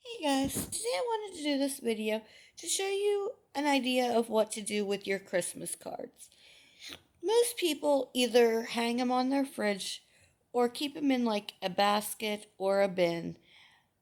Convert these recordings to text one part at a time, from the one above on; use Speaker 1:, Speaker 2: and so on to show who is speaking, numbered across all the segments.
Speaker 1: Hey guys, today I wanted to do this video to show you an idea of what to do with your Christmas cards. Most people either hang them on their fridge or keep them in like a basket or a bin.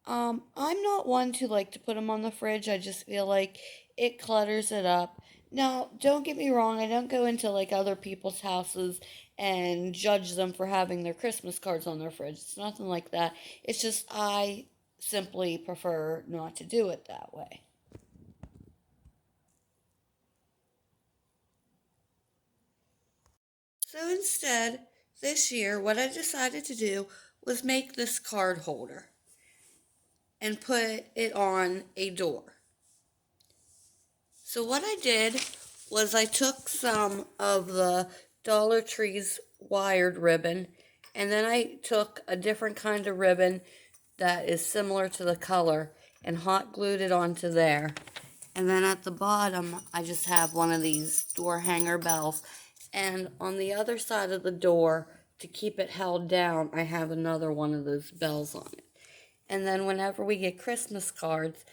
Speaker 1: I'm not one to like to put them on the fridge. I just feel like it clutters it up. Now, don't get me wrong, I don't go into like other people's houses and judge them for having their Christmas cards on their fridge. It's nothing like that. It's just I simply prefer not to do it that way. So instead, this year, what I decided to do was make this card holder and put it on a door. So what I did was I took some of the Dollar Tree's wired ribbon, and then I took a different kind of ribbon that is similar to the color and hot glued it onto there. And then at the bottom, I just have one of these door hanger bells. And on the other side of the door, to keep it held down, I have another one of those bells on it. And then whenever we get Christmas cards,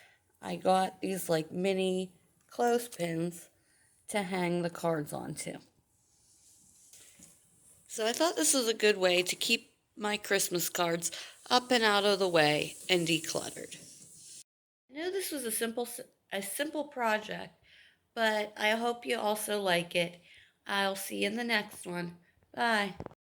Speaker 1: I got these like mini clothespins to hang the cards onto. So I thought this was a good way to keep my Christmas cards up and out of the way and decluttered. I know this was a simple project, but I hope you also like it. I'll see you in the next one. Bye.